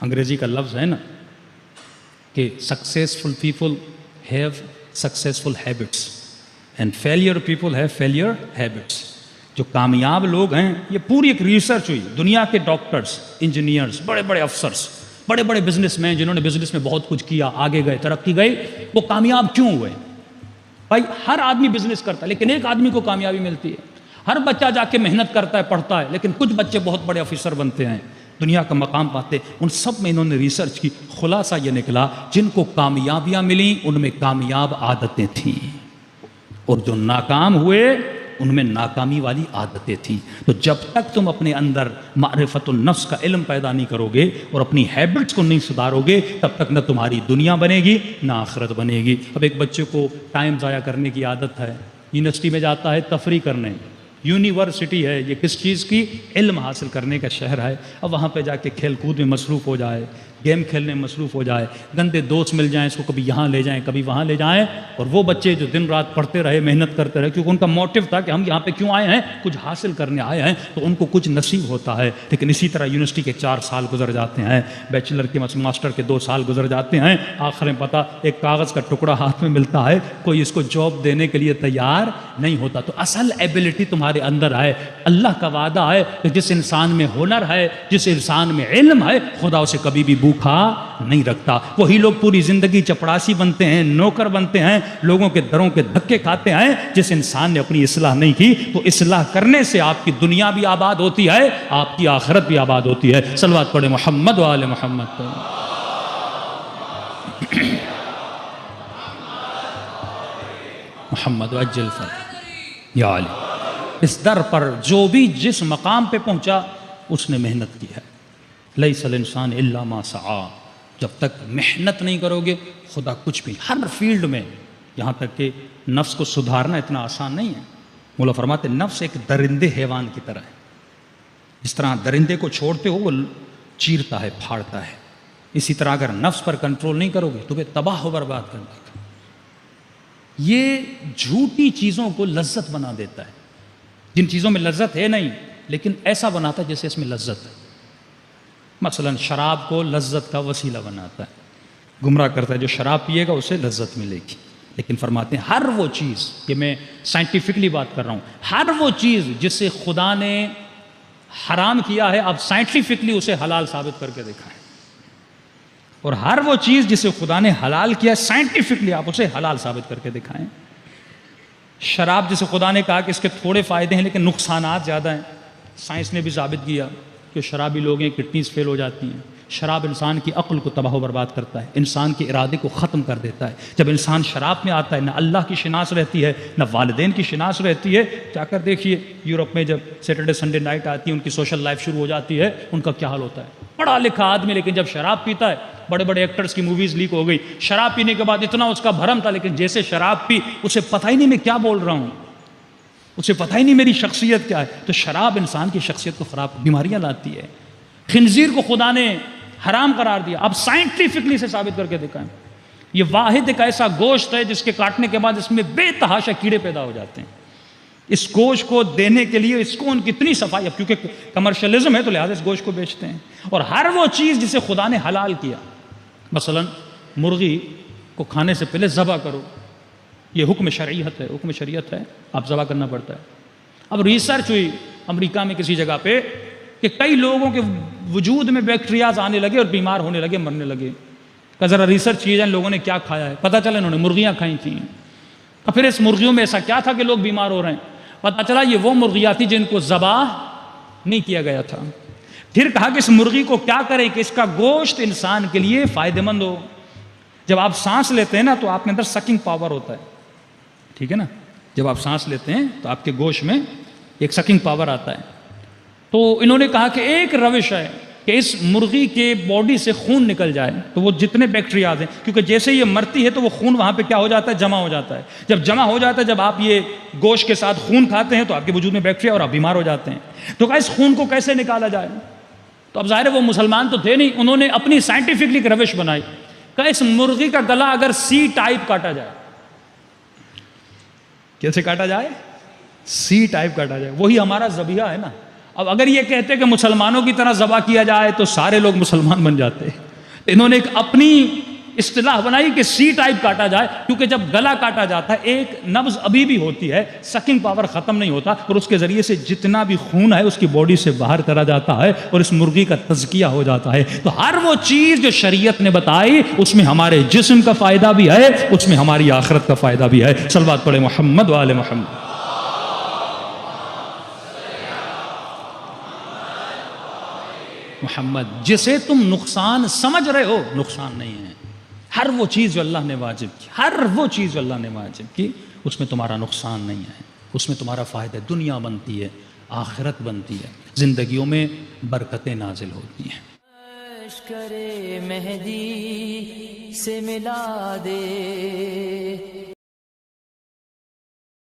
انگریزی کا لفظ ہے نا کہ successful people have successful habits and failure people have failure habits. جو کامیاب لوگ ہیں، یہ پوری ایک ریسرچ ہوئی، دنیا کے ڈاکٹرز، انجینئرز، بڑے بڑے افسرز، بڑے بڑے بزنس مین جنہوں نے بزنس میں بہت کچھ کیا، آگے گئے، ترقی گئی، وہ کامیاب کیوں ہوئے؟ بھائی ہر آدمی بزنس کرتا ہے لیکن ایک آدمی کو کامیابی ملتی ہے. ہر بچہ جا کے محنت کرتا ہے، پڑھتا ہے، لیکن کچھ بچے بہت بڑے آفیسر بنتے ہیں، دنیا کا مقام پاتے ہیں. ان سب میں انہوں نے ریسرچ کی، خلاصہ یہ نکلا جن کو کامیابیاں ملیں ان میں کامیاب عادتیں تھیں، اور جو ناکام ہوئے ان میں ناکامی والی عادتیں تھیں. تو جب تک تم اپنے اندر معرفت النفس کا علم پیدا نہیں کرو گے اور اپنی ہیبٹس کو نہیں سدھارو گے، تب تک نہ تمہاری دنیا بنے گی نہ آخرت بنے گی. اب ایک بچے کو ٹائم ضائع کرنے کی عادت ہے، یونیورسٹی میں جاتا ہے تفریح کرنے، یونیورسٹی ہے یہ کس چیز کی؟ علم حاصل کرنے کا شہر ہے. اب وہاں پہ جا کے کھیل کود میں مصروف ہو جائے، گیم کھیلنے میں مصروف ہو جائے، گندے دوست مل جائیں، اس کو کبھی یہاں لے جائیں کبھی وہاں لے جائیں. اور وہ بچے جو دن رات پڑھتے رہے، محنت کرتے رہے، کیونکہ ان کا موٹیو تھا کہ ہم یہاں پہ کیوں آئے ہیں؟ کچھ حاصل کرنے آئے ہیں، تو ان کو کچھ نصیب ہوتا ہے. لیکن اسی طرح یونیورسٹی کے 4 سال گزر جاتے ہیں، بیچلر کے ماسٹر کے 2 سال گزر جاتے ہیں، آخر میں پتہ ایک کاغذ کا ٹکڑا ہاتھ میں ملتا ہے، کوئی اس کو جاب دینے کے لیے تیار نہیں ہوتا. تو اصل ایبلٹی تمہارے اندر ہے. اللہ کا وعدہ ہے کہ جس انسان میں ہنر ہے، جس انسان میں علم ہے، خدا اسے کبھی بھی بھوکا نہیں رکھتا. وہی لوگ پوری زندگی چپڑاسی بنتے ہیں، نوکر بنتے ہیں، لوگوں کے دروں کے دھکے کھاتے ہیں. جس انسان نے اپنی اصلاح نہیں کی، تو اصلاح کرنے سے آپ کی دنیا بھی آباد ہوتی ہے، آپ کی آخرت بھی آباد ہوتی ہے. صلوات پڑھیں محمد و آل محمد پر. محمد وجل فرج یا علی. اس در پر جو بھی جس مقام پہ پہنچا اس نے محنت کی ہے. لیس الانسان الا ما سعی. جب تک محنت نہیں کرو گے خدا کچھ بھی ہر فیلڈ میں، یہاں تک کہ نفس کو سدھارنا اتنا آسان نہیں ہے. مولا فرماتے نفس ایک درندے حیوان کی طرح ہے. جس طرح درندے کو چھوڑتے ہو وہ چیرتا ہے، پھاڑتا ہے، اسی طرح اگر نفس پر کنٹرول نہیں کرو گے تمہیں تباہ و برباد کر دے گا. یہ جھوٹی چیزوں کو لذت بنا دیتا ہے، جن چیزوں میں لذت ہے نہیں، لیکن ایسا بناتا ہے جیسے اس میں لذت ہے. مثلا شراب کو لذت کا وسیلہ بناتا ہے، گمراہ کرتا ہے. جو شراب پیے گا اسے لذت ملے گی. لیکن فرماتے ہیں ہر وہ چیز، یہ میں سائنٹیفکلی بات کر رہا ہوں، ہر وہ چیز جسے خدا نے حرام کیا ہے آپ سائنٹیفکلی اسے حلال ثابت کر کے دکھائیں. اور ہر وہ چیز جسے خدا نے حلال کیا سائنٹیفکلی آپ اسے حلال ثابت کر کے دکھائیں. شراب جسے خدا نے کہا کہ اس کے تھوڑے فائدے ہیں لیکن نقصانات زیادہ ہیں، سائنس نے بھی ثابت کیا کہ شرابی لوگ ہیں کڈنیز فیل ہو جاتی ہیں. شراب انسان کی عقل کو تباہ و برباد کرتا ہے، انسان کے ارادے کو ختم کر دیتا ہے. جب انسان شراب میں آتا ہے نہ اللہ کی شناس رہتی ہے نہ والدین کی شناس رہتی ہے. جا کر دیکھیے یورپ میں جب سیٹرڈے سنڈے نائٹ آتی ہے ان کی سوشل لائف شروع ہو جاتی ہے، ان کا کیا حال ہوتا ہے. پڑھا لکھا آدمی لیکن جب شراب پیتا ہے، بڑے بڑے ایکٹرز کی موویز لیک ہو گئی، شراب پینے کے بعد اتنا اس کا بھرم تھا، لیکن جیسے شراب پی اسے پتہ ہی نہیں میں کیا بول رہا ہوں، اسے پتہ ہی نہیں میری شخصیت کیا ہے. تو شراب انسان کی شخصیت کو خراب، بیماریاں لاتی ہے. خنزیر کو خدا نے حرام قرار دیا، اب سائنٹیفکلی سے ثابت کر کے دکھائیں. یہ واحد ایک ایسا گوشت ہے جس کے کاٹنے کے بعد اس میں بے تحاشا کیڑے پیدا ہو جاتے ہیں. اس گوشت کو دینے کے لیے اس کو ان کی اتنی صفائی، اب کیونکہ کمرشلزم ہے تو لہٰذا اس گوشت کو بیچتے ہیں. اور ہر وہ چیز جسے خدا نے حلال کیا، مثلا مرغی کو کھانے سے پہلے ذبح کرو، یہ حکم شریعت ہے، حکم شریعت ہے، آپ ذبح کرنا پڑتا ہے. اب ریسرچ ہوئی امریکہ میں کسی جگہ پہ کہ کئی لوگوں کے وجود میں بیکٹیریاز آنے لگے اور بیمار ہونے لگے، مرنے لگے. کہ ذرا ریسرچ کی جائے لوگوں نے کیا کھایا ہے. پتہ چلا انہوں نے مرغیاں کھائی تھیں. اور پھر اس مرغیوں میں ایسا کیا تھا کہ لوگ بیمار ہو رہے ہیں. پتہ چلا یہ وہ مرغیاں تھیں جن کو ذبح نہیں کیا گیا تھا. پھر کہا کہ اس مرغی کو کیا کرے کہ اس کا گوشت انسان کے لیے فائدہ مند ہو. جب آپ سانس لیتے ہیں نا تو آپ کے اندر سکنگ پاور ہوتا ہے، ٹھیک ہے نا. جب آپ سانس لیتے ہیں تو آپ کے گوشت میں ایک سکنگ پاور آتا ہے. تو انہوں نے کہا کہ ایک روش ہے کہ اس مرغی کے باڈی سے خون نکل جائے تو وہ جتنے بیکٹیریاز ہیں، کیونکہ جیسے یہ مرتی ہے تو وہ خون وہاں پہ کیا ہو جاتا ہے، جمع ہو جاتا ہے. جب جمع ہو جاتا ہے، جب آپ یہ گوشت کے ساتھ خون کھاتے ہیں تو آپ کے وجود میں بیکٹیریا اور آپ بیمار ہو جاتے ہیں. تو کہا اس خون کو کیسے نکالا جائے. تو اب ظاہر ہے وہ مسلمان تو تھے نہیں، انہوں نے اپنی سائنٹیفکلی ایک روش بنائی. کہا اس مرغی کا گلا اگر سی ٹائپ کاٹا جائے. کیسے کاٹا جائے؟ سی ٹائپ کاٹا جائے. وہی ہمارا ذبیحہ ہے نا. اب اگر یہ کہتے کہ مسلمانوں کی طرح ذبح کیا جائے تو سارے لوگ مسلمان بن جاتے. انہوں نے ایک اپنی اصطلاح بنائی کہ سی ٹائپ کاٹا جائے، کیونکہ جب گلا کاٹا جاتا ہے ایک نبض ابھی بھی ہوتی ہے، سکنگ پاور ختم نہیں ہوتا، اور اس کے ذریعے سے جتنا بھی خون ہے اس کی باڈی سے باہر کرا جاتا ہے اور اس مرغی کا تزکیہ ہو جاتا ہے. تو ہر وہ چیز جو شریعت نے بتائی اس میں ہمارے جسم کا فائدہ بھی ہے، اس میں ہماری آخرت کا فائدہ بھی ہے. صلوات پڑھے محمد و آل محمد. محمد جسے تم نقصان سمجھ رہے ہو نقصان نہیں ہے. ہر وہ چیز جو اللہ نے واجب کی، ہر وہ چیز جو اللہ نے واجب کی، اس میں تمہارا نقصان نہیں ہے، اس میں تمہارا فائدہ ہے. دنیا بنتی ہے، آخرت بنتی ہے، زندگیوں میں برکتیں نازل ہوتی ہیں. لشکر مہدی سے ملا دے